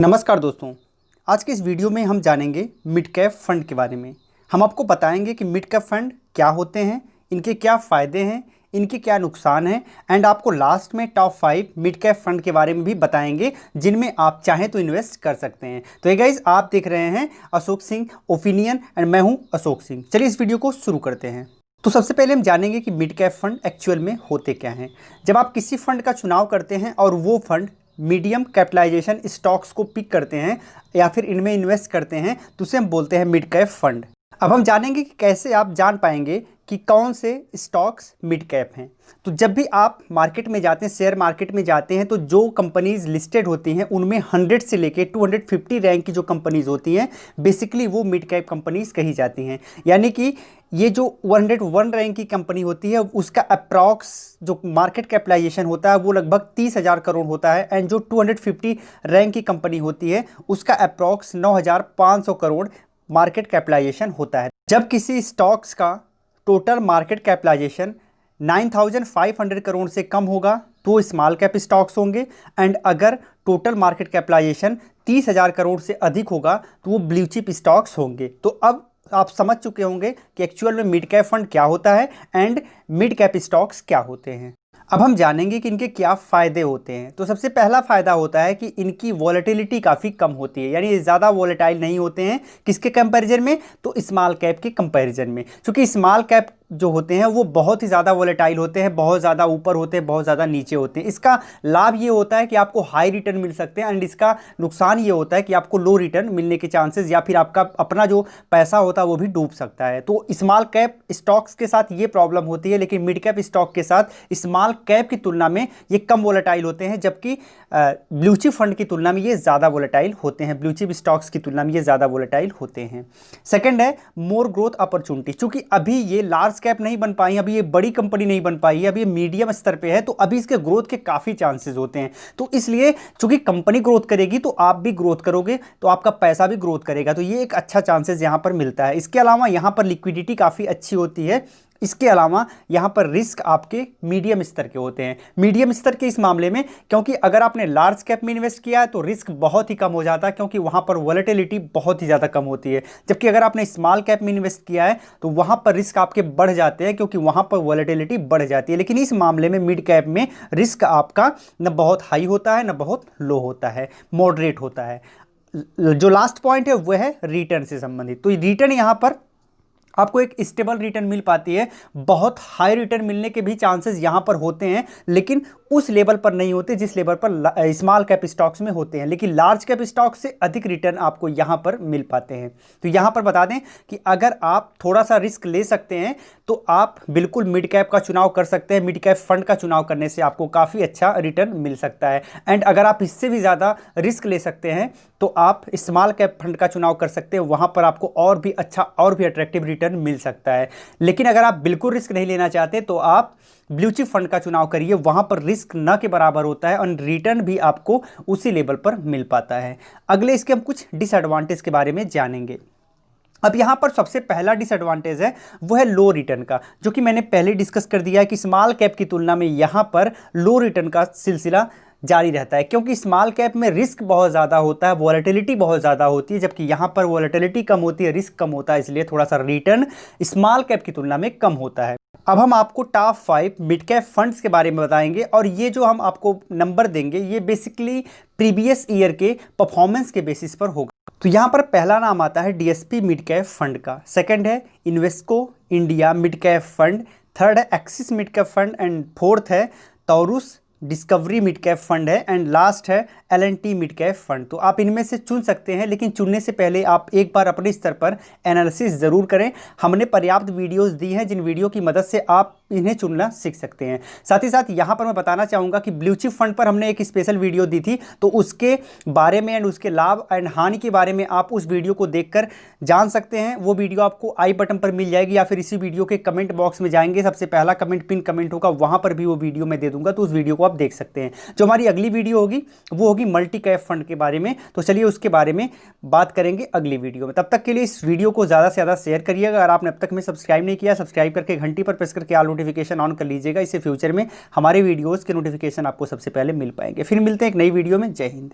नमस्कार दोस्तों। आज के इस वीडियो में हम जानेंगे मिड कैप फंड के बारे में। हम आपको बताएंगे कि मिड कैप फंड क्या होते हैं, इनके क्या फ़ायदे हैं, इनके क्या नुकसान हैं एंड आपको लास्ट में टॉप 5 मिड कैप फंड के बारे में भी बताएंगे जिनमें आप चाहें तो इन्वेस्ट कर सकते हैं। तो ये गाइस आप देख रहे हैं अशोक सिंह ओपिनियन एंड मैं हूँ अशोक सिंह। चलिए इस वीडियो को शुरू करते हैं। तो सबसे पहले हम जानेंगे कि मिड कैप फंड एक्चुअल में होते क्या हैं। जब आप किसी फंड का चुनाव करते हैं और वो फंड मीडियम कैपिटलाइजेशन स्टॉक्स को पिक करते हैं या फिर इनमें इन्वेस्ट करते हैं तो उसे हम बोलते हैं मिड कैप फंड। अब हम जानेंगे कि कैसे आप जान पाएंगे कि कौन से स्टॉक्स मिड कैप हैं। तो जब भी आप मार्केट में जाते हैं, शेयर मार्केट में जाते हैं, तो जो कंपनीज लिस्टेड होती हैं उनमें 100 से लेके 250 रैंक की जो कंपनीज होती हैं बेसिकली वो मिड कैप कंपनीज कही जाती हैं। यानी कि ये जो 101 रैंक की कंपनी होती है उसका अप्रॉक्स जो मार्केट कैपिटलाइजेशन होता है वो लगभग 30,000 करोड़ होता है एंड जो 250 रैंक की कंपनी होती है उसका अप्रॉक्स 9,500 करोड़ मार्केट कैपिटलाइजेशन होता है। जब किसी स्टॉक्स का टोटल मार्केट कैपिटलाइजेशन 9,500 करोड़ से कम होगा तो स्मॉल कैप स्टॉक्स होंगे एंड अगर टोटल मार्केट कैपिटलाइजेशन 30,000 करोड़ से अधिक होगा तो वो ब्लू चिप स्टॉक्स होंगे। तो अब आप समझ चुके होंगे कि एक्चुअल में मिड कैप फंड क्या होता है एंड मिड कैप स्टॉक्स क्या होते हैं। अब हम जानेंगे कि इनके क्या फ़ायदे होते हैं। तो सबसे पहला फ़ायदा होता है कि इनकी वॉलेटिलिटी काफ़ी कम होती है, यानी ये ज़्यादा वॉलेटाइल नहीं होते हैं। किसके कंपैरिजन में? तो स्मॉल कैप के कंपैरिजन में। क्योंकि स्मॉल कैप जो होते हैं वो बहुत ही ज़्यादा वॉलेटाइल होते हैं, बहुत ज़्यादा ऊपर होते हैं, बहुत ज़्यादा नीचे होते हैं। इसका लाभ ये होता है कि आपको हाई रिटर्न मिल सकते हैं एंड इसका नुकसान ये होता है कि आपको लो रिटर्न मिलने के चांसेस या फिर आपका अपना जो पैसा होता है वो भी डूब सकता है। तो स्मॉल कैप स्टॉक्स के साथ ये प्रॉब्लम होती है, लेकिन मिड कैप स्टॉक के साथ स्मॉल कैप की तुलना में ये कम वोलेटाइल होते हैं, जबकि ब्लू चिप फंड की तुलना में ये ज़्यादा वोलेटाइल होते हैं। ब्लू चिप स्टॉक्स की तुलना में ये ज़्यादा वोलेटाइल होते हैं। सेकंड है मोर ग्रोथ अपॉर्चुनिटी। चूंकि अभी ये लार्ज कैप नहीं बन पाई, अभी ये बड़ी कंपनी नहीं बन पाई है, अभी ये मीडियम स्तर पे है, तो अभी इसके ग्रोथ के काफ़ी चांसेस होते हैं। तो इसलिए चूंकि कंपनी ग्रोथ करेगी तो आप भी ग्रोथ करोगे, तो आपका पैसा भी ग्रोथ करेगा, तो ये एक अच्छा चांसेस यहाँ पर मिलता है। इसके अलावा यहाँ पर लिक्विडिटी काफ़ी अच्छी होती है। इसके अलावा यहाँ पर रिस्क आपके मीडियम स्तर के होते हैं। मीडियम स्तर के इस मामले में क्योंकि अगर आपने लार्ज कैप में इन्वेस्ट किया है तो रिस्क बहुत ही कम हो जाता है, क्योंकि वहाँ पर वॉलेटिलिटी बहुत ही ज़्यादा कम होती है। जबकि अगर आपने स्मॉल कैप में इन्वेस्ट किया है तो वहाँ पर रिस्क आपके बढ़ जाते हैं, क्योंकि वहाँ पर वॉलेटिलिटी बढ़ जाती है। लेकिन इस मामले में मिड कैप में रिस्क आपका न बहुत हाई होता है न बहुत लो होता है, मॉडरेट होता है। जो लास्ट पॉइंट है वह है रिटर्न से संबंधित। तो रिटर्न यहाँ पर आपको एक स्टेबल रिटर्न मिल पाती है। बहुत हाई रिटर्न मिलने के भी चांसेस यहाँ पर होते हैं, लेकिन उस लेवल पर नहीं होते जिस लेवल पर स्मॉल कैप स्टॉक्स में होते हैं। लेकिन लार्ज कैप स्टॉक से अधिक रिटर्न आपको यहाँ पर मिल पाते हैं। तो यहाँ पर बता दें कि अगर आप थोड़ा सा रिस्क ले सकते हैं तो आप बिल्कुल मिड कैप का चुनाव कर सकते हैं। मिड कैप फंड का चुनाव करने से आपको काफ़ी अच्छा रिटर्न मिल सकता है। एंड अगर आप इससे भी ज़्यादा रिस्क ले सकते हैं तो आप स्मॉल कैप फंड का चुनाव कर सकते हैं। वहाँ पर आपको और भी अच्छा और भी अट्रैक्टिव रिटर्न मिल सकता है। लेकिन अगर आप बिल्कुल रिस्क नहीं लेना चाहते तो आप ब्लू चिप फंड का चुनाव करिए। वहाँ पर रिस्क न के बराबर होता है और रिटर्न भी आपको उसी लेवल पर मिल पाता है। अगले इसके हम कुछ डिसएडवांटेज के बारे में जानेंगे। अब यहाँ पर सबसे पहला डिसएडवांटेज है वो है लो रिटर्न का, जो कि मैंने पहले डिस्कस कर दिया है कि स्मॉल कैप की तुलना में यहाँ पर लो रिटर्न का सिलसिला जारी रहता है, क्योंकि स्मॉल कैप में रिस्क बहुत ज़्यादा होता है, वॉलेटिलिटी बहुत ज़्यादा होती है, जबकि यहाँ पर वॉलेटिलिटी कम होती है, रिस्क कम होता है, इसलिए थोड़ा सा रिटर्न स्मॉल कैप की तुलना में कम होता है। अब हम आपको टॉप 5 मिड कैप फंड्स के बारे में बताएंगे और ये जो हम आपको नंबर देंगे ये बेसिकली प्रीवियस ईयर के परफॉर्मेंस के बेसिस पर होगा। तो यहाँ पर पहला नाम आता है डीएसपी मिड कैप फंड का, सेकंड है Invesco India mid cap fund, third है Axis mid cap fund and fourth है Taurus discovery mid cap fund है एंड लास्ट है L&T मिड कैप फंड। तो आप इनमें से चुन सकते हैं, लेकिन चुनने से पहले आप एक बार अपने स्तर पर एनालिसिस ज़रूर करें। हमने पर्याप्त वीडियोस दी हैं जिन वीडियो की मदद से आप इन्हें चुनना सीख सकते हैं। साथ ही साथ यहाँ पर मैं बताना चाहूँगा कि ब्लू चिप फंड पर हमने एक स्पेशल वीडियो दी थी, तो उसके बारे में एंड उसके लाभ एंड हानि के बारे में आप उस वीडियो को देखकर जान सकते हैं। वो वीडियो आपको आई बटन पर मिल जाएगी या फिर इसी वीडियो के कमेंट बॉक्स में जाएंगे, सबसे पहला कमेंट पिन कमेंट होगा, वहाँ पर भी वो वीडियो मैं दे दूंगा, तो उस वीडियो को आप देख सकते हैं। जो हमारी अगली वीडियो होगी वो होगी मल्टी कैप फंड के बारे में, तो चलिए उसके बारे में बात करेंगे अगली वीडियो में। तब तक के लिए इस वीडियो को ज़्यादा से ज़्यादा शेयर करिएगा। अगर आपने अब तक में सब्सक्राइब नहीं किया, सब्सक्राइब करके घंटी पर प्रेस करके ऑल नोटिफिकेशन ऑन कर लीजिएगा। इससे फ्यूचर में हमारे वीडियोज़ के नोटिफिकेशन आपको सबसे पहले मिल पाएंगे। फिर मिलते हैं एक नई वीडियो में। जय हिंद।